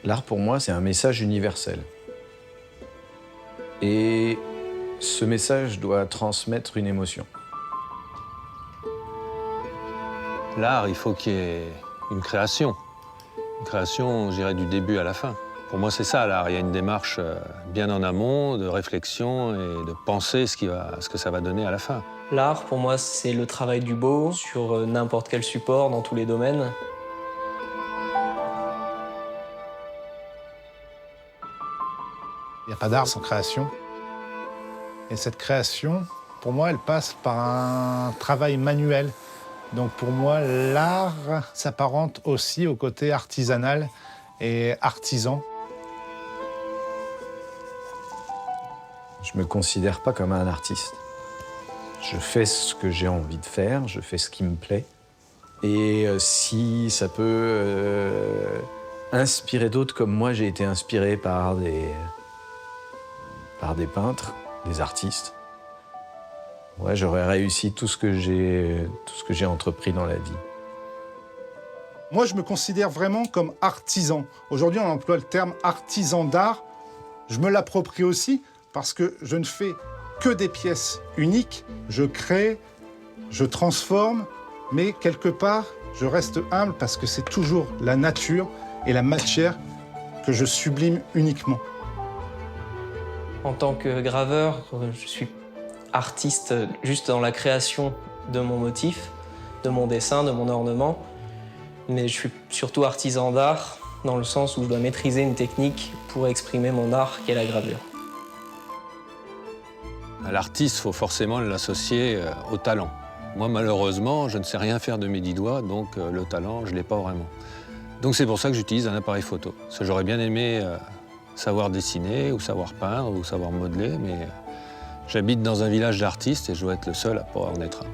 L'art, pour moi, c'est un message universel. Et ce message doit transmettre une émotion. L'art, il faut qu'il y ait une création. Une création, je dirais, du début à la fin. Pour moi, c'est ça, l'art. Il y a une démarche bien en amont, de réflexion et de penser ce que ça va donner à la fin. L'art, pour moi, c'est le travail du beau sur n'importe quel support, dans tous les domaines. Il n'y a pas d'art sans création. Et cette création, pour moi, elle passe par un travail manuel. Donc pour moi, l'art s'apparente aussi au côté artisanal et artisan. Je ne me considère pas comme un artiste. Je fais ce que j'ai envie de faire, je fais ce qui me plaît. Et si ça peut inspirer d'autres comme moi, j'ai été inspiré par des peintres, des artistes. Ouais, j'aurais réussi tout ce que j'ai entrepris dans la vie. Moi, je me considère vraiment comme artisan. Aujourd'hui, on emploie le terme artisan d'art. Je me l'approprie aussi parce que je ne fais que des pièces uniques. Je crée, je transforme, mais quelque part, je reste humble parce que c'est toujours la nature et la matière que je sublime uniquement. En tant que graveur, je suis artiste juste dans la création de mon motif, de mon dessin, de mon ornement. Mais je suis surtout artisan d'art dans le sens où je dois maîtriser une technique pour exprimer mon art qui est la gravure. À l'artiste, il faut forcément l'associer au talent. Moi, malheureusement, je ne sais rien faire de mes 10 doigts, donc le talent, je ne l'ai pas vraiment. Donc c'est pour ça que j'utilise un appareil photo. Parce que j'aurais bien aimé savoir dessiner, ou savoir peindre, ou savoir modeler, mais j'habite dans un village d'artistes et je dois être le seul à pouvoir en être un.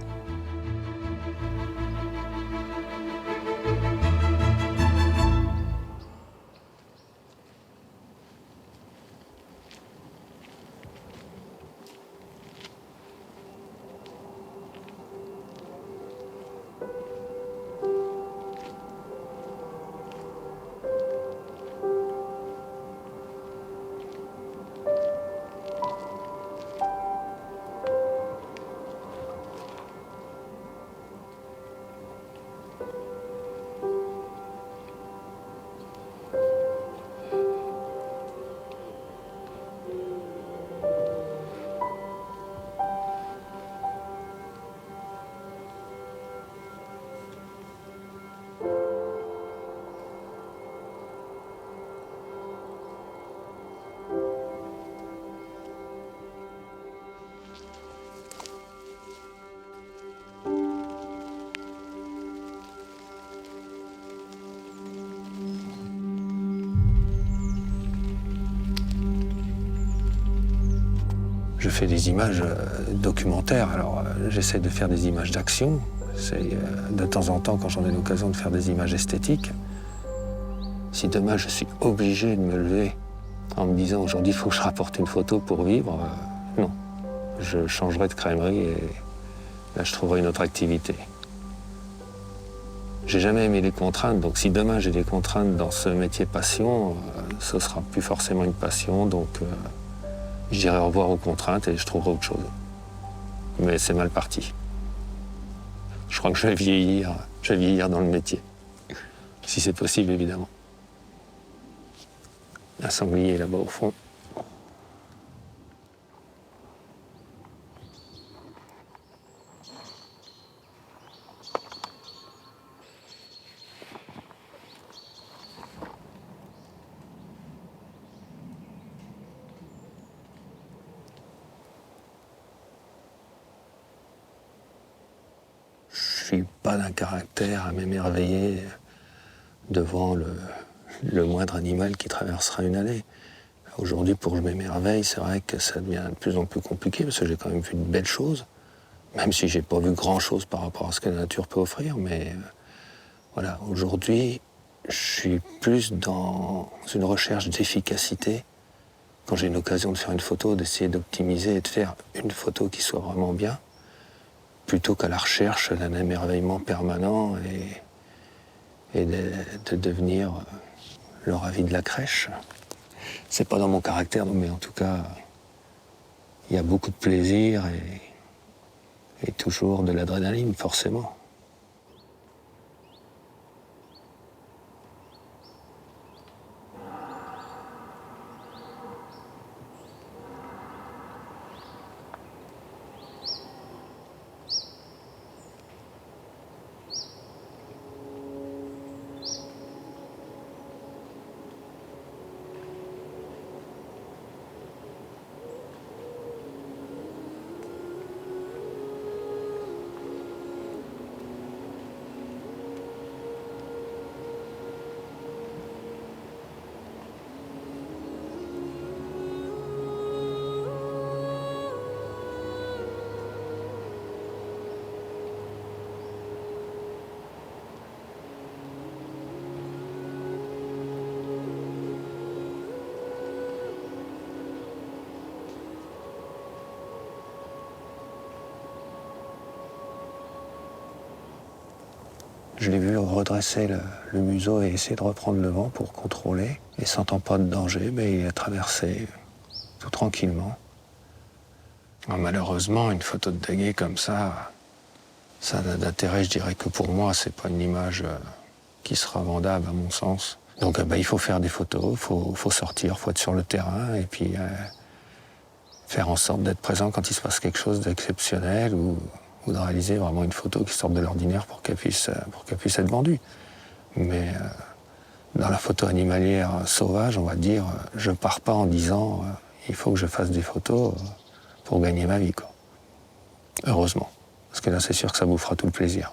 Je fais des images documentaires, alors j'essaie de faire des images d'action. C'est de temps en temps, quand j'en ai l'occasion, de faire des images esthétiques. Si demain je suis obligé de me lever en me disant aujourd'hui il faut que je rapporte une photo pour vivre, non. Je changerai de crèmerie et là je trouverai une autre activité. J'ai jamais aimé les contraintes, donc si demain j'ai des contraintes dans ce métier passion, ce sera plus forcément une passion, donc je dirai au revoir aux contraintes et je trouverai autre chose. Mais c'est mal parti. Je crois que je vais vieillir dans le métier. Si c'est possible, évidemment. Un sanglier là-bas au fond. Je suis pas d'un caractère à m'émerveiller devant le moindre animal qui traversera une allée. Aujourd'hui, pour que je m'émerveille, c'est vrai que ça devient de plus en plus compliqué parce que j'ai quand même vu de belles choses, même si j'ai pas vu grand-chose par rapport à ce que la nature peut offrir. Mais voilà, aujourd'hui, je suis plus dans une recherche d'efficacité. Quand j'ai une occasion de faire une photo, d'essayer d'optimiser et de faire une photo qui soit vraiment bien, plutôt qu'à la recherche d'un émerveillement permanent et de devenir leur avis de la crèche. C'est pas dans mon caractère, mais en tout cas, il y a beaucoup de plaisir et toujours de l'adrénaline, forcément. Je l'ai vu redresser le museau et essayer de reprendre le vent pour contrôler. Et sentant pas de danger, il a traversé tout tranquillement. Alors, malheureusement, une photo de Daguet comme ça n'a d'intérêt, je dirais que pour moi, c'est pas une image qui sera vendable à mon sens. Donc il faut faire des photos, il faut sortir, il faut être sur le terrain et puis faire en sorte d'être présent quand il se passe quelque chose d'exceptionnel ou de réaliser vraiment une photo qui sorte de l'ordinaire pour qu'elle puisse être vendue. Mais dans la photo animalière sauvage, on va dire, je pars pas en disant il faut que je fasse des photos pour gagner ma vie, quoi. Heureusement. Parce que là, c'est sûr que ça vous fera tout le plaisir.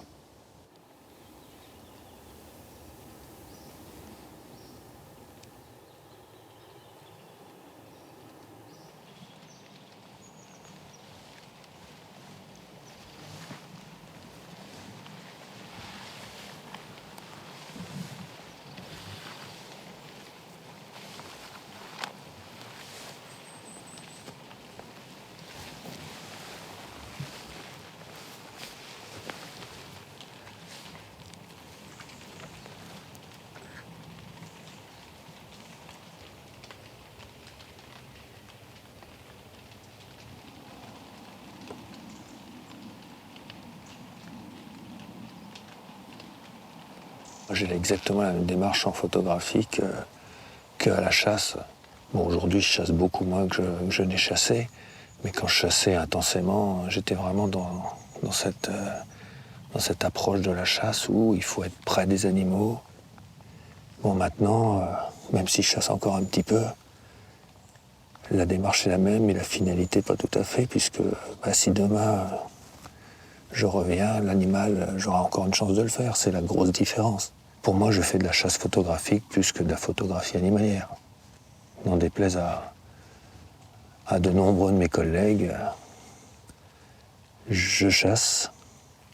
J'ai exactement la même démarche en photographie qu'à la chasse. Bon, aujourd'hui, je chasse beaucoup moins que je n'ai chassé, mais quand je chassais intensément, j'étais vraiment dans cette approche de la chasse où il faut être près des animaux. Bon, maintenant, même si je chasse encore un petit peu, la démarche est la même, mais la finalité pas tout à fait, puisque si demain je reviens, l'animal, j'aurai encore une chance de le faire. C'est la grosse différence. Pour moi, je fais de la chasse photographique plus que de la photographie animalière. N'en déplaise à de nombreux de mes collègues, je chasse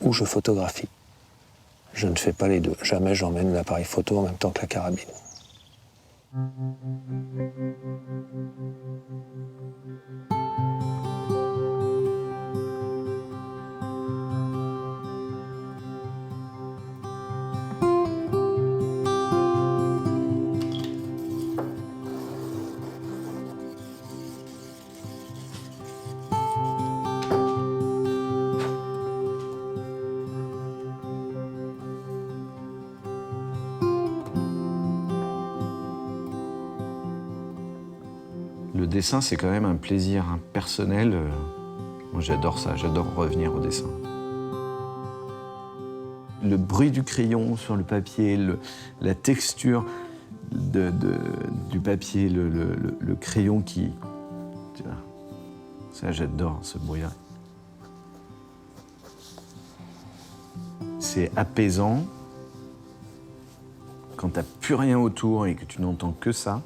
ou je photographie. Je ne fais pas les deux. Jamais j'emmène l'appareil photo en même temps que la carabine. Le dessin, c'est quand même un plaisir personnel. Moi, j'adore ça, j'adore revenir au dessin. Le bruit du crayon sur le papier, la texture du papier, le crayon qui... Tu vois, ça, j'adore ce bruit-là. C'est apaisant. Quand t'as plus rien autour et que tu n'entends que ça,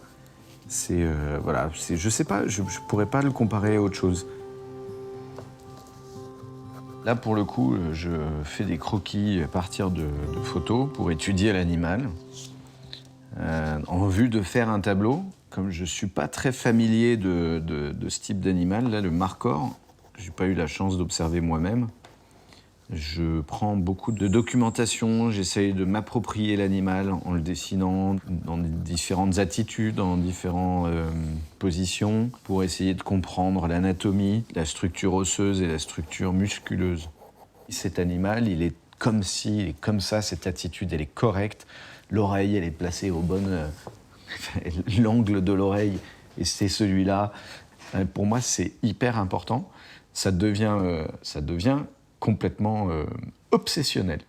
c'est voilà, je sais pas, je pourrais pas le comparer à autre chose. Là, pour le coup, je fais des croquis à partir de photos pour étudier l'animal, en vue de faire un tableau. Comme je suis pas très familier de ce type d'animal, là, le markhor, j'ai pas eu la chance d'observer moi-même. Je prends beaucoup de documentation, j'essaye de m'approprier l'animal en le dessinant dans différentes attitudes, en différentes positions, pour essayer de comprendre l'anatomie, la structure osseuse et la structure musculeuse. Cet animal, il est comme ci, il est comme ça, cette attitude, elle est correcte. L'oreille, elle est placée au bon... l'angle de l'oreille, et c'est celui-là. Pour moi, c'est hyper important. Ça devient complètement obsessionnel.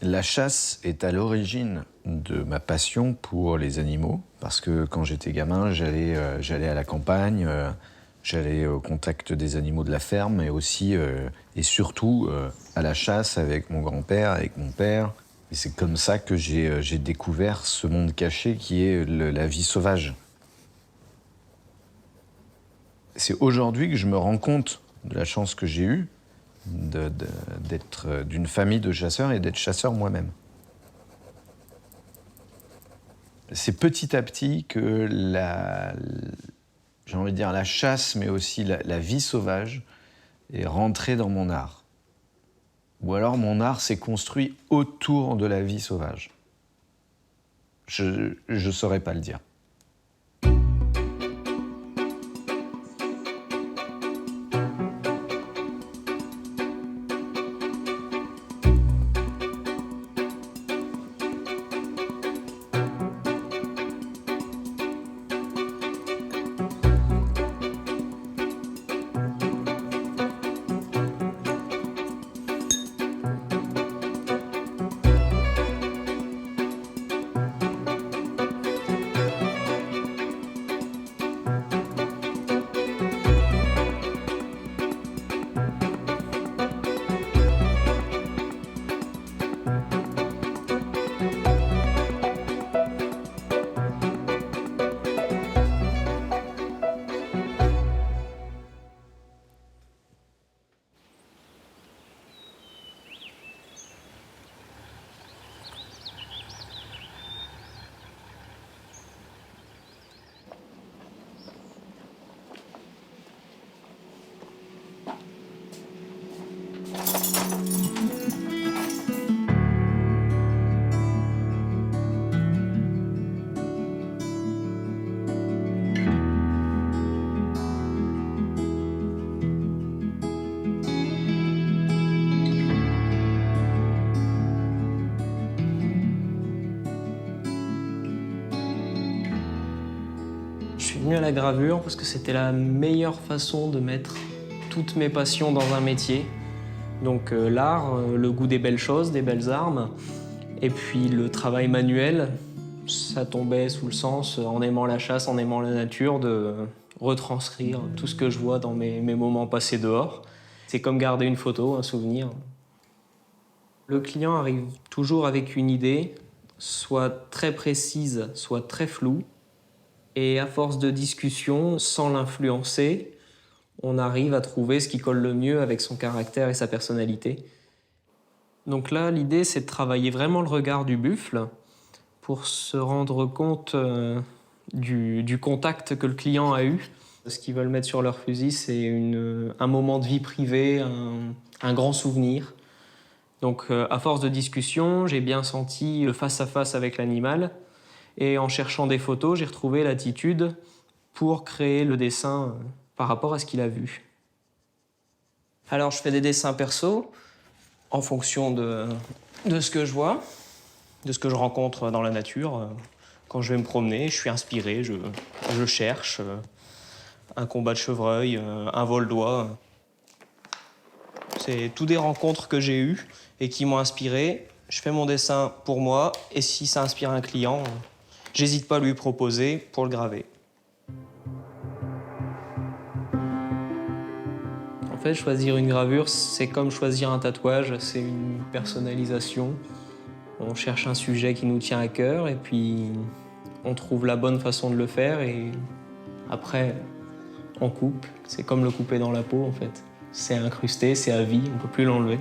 La chasse est à l'origine de ma passion pour les animaux, parce que quand j'étais gamin, j'allais à la campagne, j'allais au contact des animaux de la ferme, mais aussi et surtout à la chasse avec mon grand-père, avec mon père. Et c'est comme ça que j'ai découvert ce monde caché qui est la vie sauvage. C'est aujourd'hui que je me rends compte de la chance que j'ai eue d'être d'une famille de chasseurs et d'être chasseur moi-même. C'est petit à petit que j'ai envie de dire la chasse, mais aussi la vie sauvage est rentrée dans mon art. Ou alors mon art s'est construit autour de la vie sauvage. Je ne saurais pas le dire. Je suis venu à la gravure parce que c'était la meilleure façon de mettre toutes mes passions dans un métier. Donc l'art, le goût des belles choses, des belles armes, et puis le travail manuel, ça tombait sous le sens, en aimant la chasse, en aimant la nature, de retranscrire tout ce que je vois dans mes moments passés dehors. C'est comme garder une photo, un souvenir. Le client arrive toujours avec une idée, soit très précise, soit très floue. Et à force de discussion, sans l'influencer, on arrive à trouver ce qui colle le mieux avec son caractère et sa personnalité. Donc là, l'idée, c'est de travailler vraiment le regard du buffle pour se rendre compte du contact que le client a eu. Ce qu'ils veulent mettre sur leur fusil, c'est un moment de vie privée, un grand souvenir. Donc à force de discussion, j'ai bien senti le face-à-face avec l'animal. Et en cherchant des photos, j'ai retrouvé l'attitude pour créer le dessin par rapport à ce qu'il a vu. Alors je fais des dessins perso en fonction de ce que je vois, de ce que je rencontre dans la nature. Quand je vais me promener, je suis inspiré, je cherche un combat de chevreuil, un vol d'oie. C'est tout des rencontres que j'ai eues et qui m'ont inspiré. Je fais mon dessin pour moi et si ça inspire un client, j'hésite pas à lui proposer pour le graver. En fait, choisir une gravure, c'est comme choisir un tatouage, c'est une personnalisation. On cherche un sujet qui nous tient à cœur et puis on trouve la bonne façon de le faire et après, on coupe. C'est comme le couper dans la peau en fait. C'est incrusté, c'est à vie, on ne peut plus l'enlever.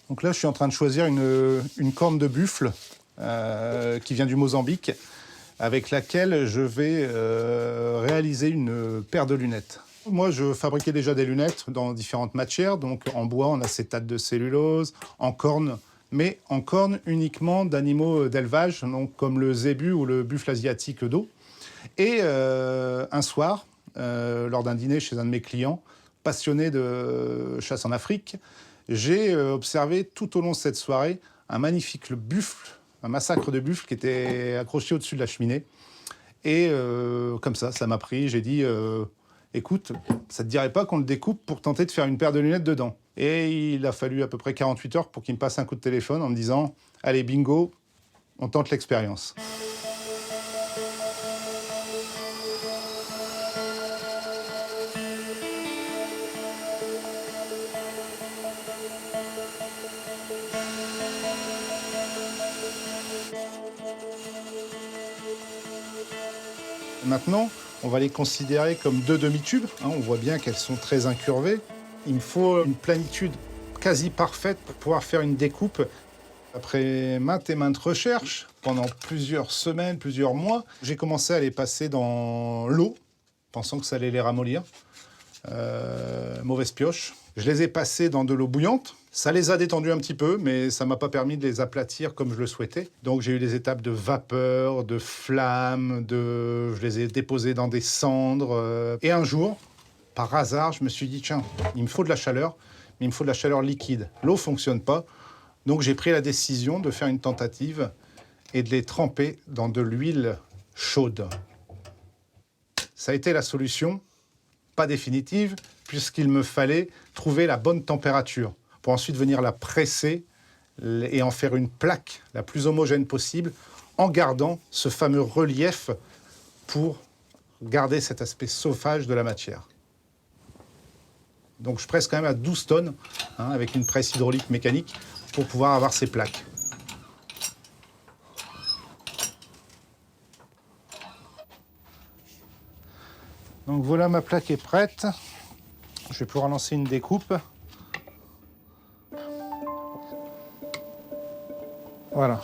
Donc là, je suis en train de choisir une corne de buffle qui vient du Mozambique, avec laquelle je vais réaliser une paire de lunettes. Moi, je fabriquais déjà des lunettes dans différentes matières, donc en bois, en acétate de cellulose, en corne, mais en corne uniquement d'animaux d'élevage, donc comme le zébu ou le buffle asiatique d'eau. Et un soir, lors d'un dîner chez un de mes clients, passionné de chasse en Afrique, j'ai observé tout au long de cette soirée un magnifique buffle, un massacre de buffles qui était accroché au-dessus de la cheminée. Et comme ça m'a pris. J'ai dit, écoute, ça te dirait pas qu'on le découpe pour tenter de faire une paire de lunettes dedans? Et il a fallu à peu près 48 heures pour qu'il me passe un coup de téléphone en me disant, allez, bingo, on tente l'expérience. Maintenant, on va les considérer comme deux demi-tubes. On voit bien qu'elles sont très incurvées. Il me faut une planitude quasi parfaite pour pouvoir faire une découpe. Après maintes et maintes recherches, pendant plusieurs semaines, plusieurs mois, j'ai commencé à les passer dans l'eau, pensant que ça allait les ramollir. Mauvaise pioche. Je les ai passés dans de l'eau bouillante. Ça les a détendus un petit peu, mais ça ne m'a pas permis de les aplatir comme je le souhaitais. Donc j'ai eu des étapes de vapeur, de flamme, je les ai déposés dans des cendres. Et un jour, par hasard, je me suis dit, tiens, il me faut de la chaleur, mais il me faut de la chaleur liquide. L'eau ne fonctionne pas. Donc j'ai pris la décision de faire une tentative et de les tremper dans de l'huile chaude. Ça a été la solution, pas définitive, puisqu'il me fallait trouver la bonne température pour ensuite venir la presser et en faire une plaque la plus homogène possible, en gardant ce fameux relief pour garder cet aspect sauvage de la matière. Donc je presse quand même à 12 tonnes, avec une presse hydraulique mécanique, pour pouvoir avoir ces plaques. Donc voilà, ma plaque est prête. Je vais pouvoir lancer une découpe. Voilà,